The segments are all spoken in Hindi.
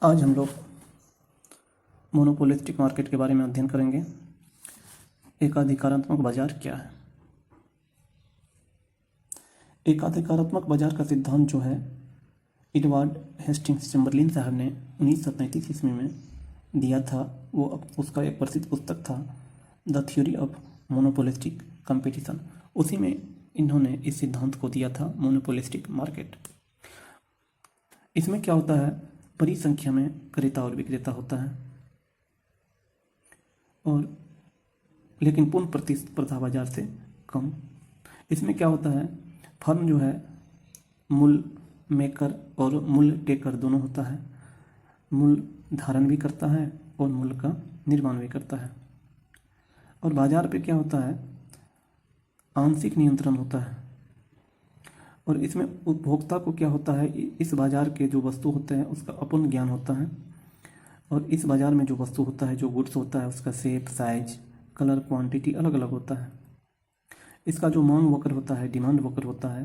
आज हम लोग मोनोपोलिस्टिक मार्केट के बारे में अध्ययन करेंगे। एकाधिकारात्मक बाजार क्या है? एकाधिकारात्मक बाजार का सिद्धांत जो है एडवर्ड हेस्टिंग्स चैम्बरलिन साहब ने 1937 ईस्वी में दिया था। वो उसका एक प्रसिद्ध पुस्तक था the theory of monopolistic competition. उसी में इन्होंने इस सिद्धांत को दिया था, मोनोपोलिस्टिक मार्केट। इसमें क्या होता है, बड़ी संख्या में क्रेता और विक्रेता होता है और लेकिन पूर्ण प्रतिस्पर्धा बाजार से कम। इसमें क्या होता है, फर्म जो है मूल्य मेकर और मूल्य टेकर दोनों होता है। मूल्य धारण भी करता है और मूल्य का निर्माण भी करता है। और बाजार पे क्या होता है, आंशिक नियंत्रण होता है। और इसमें उपभोक्ता को क्या होता है, इस बाजार के जो वस्तु होते हैं उसका अपूर्ण ज्ञान होता है। और इस बाजार में जो वस्तु होता है, जो गुड्स होता है, उसका शेप, साइज, कलर, क्वांटिटी अलग अलग होता है। इसका जो मांग वक्र होता है, डिमांड वक्र होता है,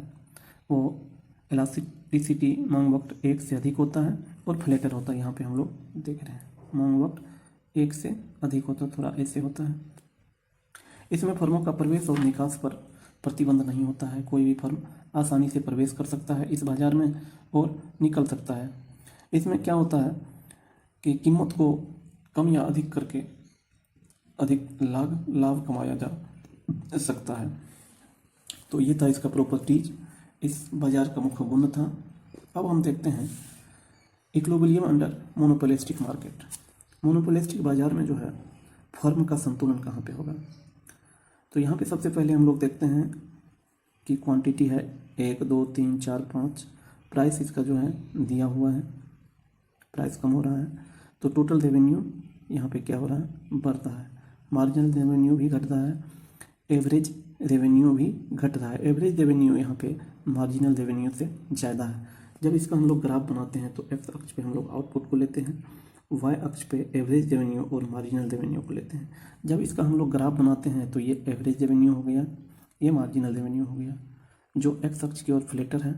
वो इलास्टिसिटी मांग वक्र 1 से अधिक होता है और फ्लैटर होता है। यहाँ पे हम लोग देख रहे हैं मांग वक्र 1 से अधिक होता है, थोड़ा ऐसे होता है। इसमें फर्मों का प्रवेश और निकास पर प्रतिबंध नहीं होता है। कोई भी फर्म आसानी से प्रवेश कर सकता है इस बाजार में और निकल सकता है। इसमें क्या होता है कि कीमत को कम या अधिक करके अधिक लाभ कमाया जा सकता है। तो ये था इसका प्रॉपर्टीज, इस बाजार का मुख्य गुण था। अब हम देखते हैं equilibrium under monopolistic market. Monopolistic बाजार में जो है फर्म का संतुलन कहाँ पे होगा। तो यहाँ पे सबसे पहले हम लोग देखते हैं कि क्वांटिटी है 1, 2, 3, 4, 5। प्राइस इसका जो है दिया हुआ है, प्राइस कम हो रहा है। तो टोटल रेवेन्यू यहाँ पे क्या हो रहा है, बढ़ता है। मार्जिनल रेवेन्यू भी घट रहा है, एवरेज रेवेन्यू भी घट रहा है। एवरेज रेवेन्यू यहाँ पे मार्जिनल रेवेन्यू से ज़्यादा है। जब इसका हम लोग ग्राफ बनाते हैं तो एक्स अक्ष पे हम लोग आउटपुट को लेते हैं, वाई अक्ष पे एवरेज रेवेन्यू और मार्जिनल रेवेन्यू को लेते हैं। जब इसका हम लोग ग्राफ बनाते हैं तो ये एवरेज रेवेन्यू हो गया, ये मार्जिनल रेवेन्यू हो गया, जो एक्स अक्ष की ओर फ्लैटर है।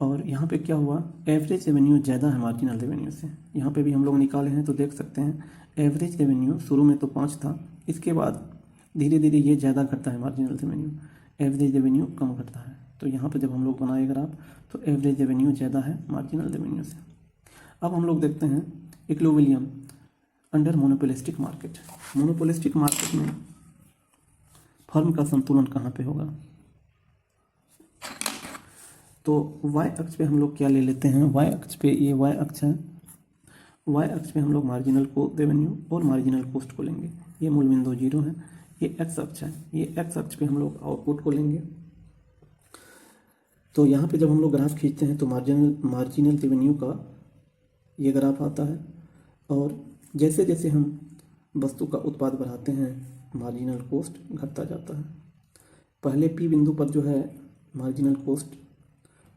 और यहाँ पे क्या हुआ, एवरेज रेवेन्यू ज़्यादा है मार्जिनल रेवेन्यू से। यहाँ पे भी हम लोग निकाले हैं तो देख सकते हैं एवरेज रेवेन्यू शुरू में तो 5 था, इसके बाद धीरे धीरे ये ज़्यादा घटता है मार्जिनल रेवेन्यू, एवरेज रेवेन्यू कम घटता है। तो यहाँ पे जब हम लोग बनाए ग्राफ तो एवरेज रेवेन्यू ज़्यादा है मार्जिनल रेवेन्यू से। अब हम लोग देखते हैं equilibrium under monopolistic market. Monopolistic market में फर्म का संतुलन कहाँ पे होगा। तो वाई अक्ष पे हम लोग क्या ले लेते हैं, वाई अक्ष पे ये वाई अक्ष है, वाई अक्ष पे हम लोग मार्जिनल को रेवेन्यू और मार्जिनल कॉस्ट को लेंगे। ये मूल बिंदु 0 है। ये एक्स अक्ष है, ये एक्स अक्ष पे हम लोग आउटपुट को लेंगे। तो यहाँ पे जब हम लोग ग्राफ खींचते हैं तो मार्जिनल रेवेन्यू का ये ग्राफ आता है। और जैसे जैसे हम वस्तु का उत्पाद बढ़ाते हैं मार्जिनल कॉस्ट घटता जाता है। पहले पी बिंदु पर जो है मार्जिनल कॉस्ट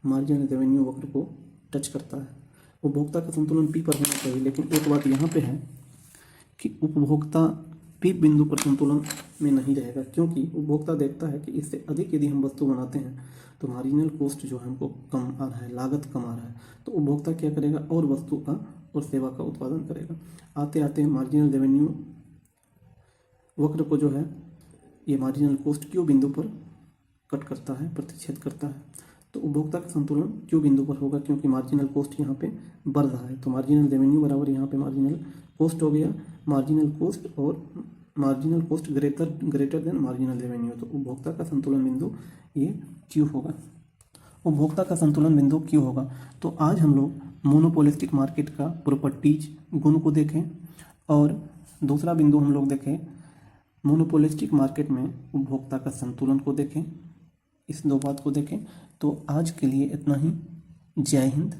मार्जिनल रेवेन्यू वक्र को टच करता है। उपभोक्ता का संतुलन पी पर होना चाहिए, लेकिन एक बात यहाँ पे है कि उपभोक्ता पी बिंदु पर संतुलन में नहीं रहेगा, क्योंकि उपभोक्ता देखता है कि इससे अधिक यदि हम वस्तु बनाते हैं तो मार्जिनल कॉस्ट जो है हमको कम आ रहा है, लागत कम आ रहा है। तो उपभोक्ता क्या करेगा, और वस्तु का और सेवा का उत्पादन करेगा। आते आते मार्जिनल रेवेन्यू वक्र को जो है ये मार्जिनल कॉस्ट क्यू बिंदु पर कट करता है, प्रतिच्छेद करता है। तो उपभोक्ता का संतुलन क्यू बिंदु पर होगा, क्योंकि मार्जिनल कॉस्ट यहाँ पे बढ़ रहा है। तो मार्जिनल रेवेन्यू बराबर यहाँ पे मार्जिनल कॉस्ट हो गया। मार्जिनल कॉस्ट और marginal cost greater than marginal revenue. तो उपभोक्ता का संतुलन बिंदु ये क्यू होगा। उपभोक्ता का संतुलन बिंदु क्यू होगा। तो आज हम लोग मोनोपोलिस्टिक मार्केट का प्रॉपर्टीज गुण को देखें और दूसरा बिंदु हम लोग देखें मोनोपोलिस्टिक मार्केट में उपभोक्ता का संतुलन को देखें। इस 2 बात को देखें। तो आज के लिए इतना ही। जय हिंद।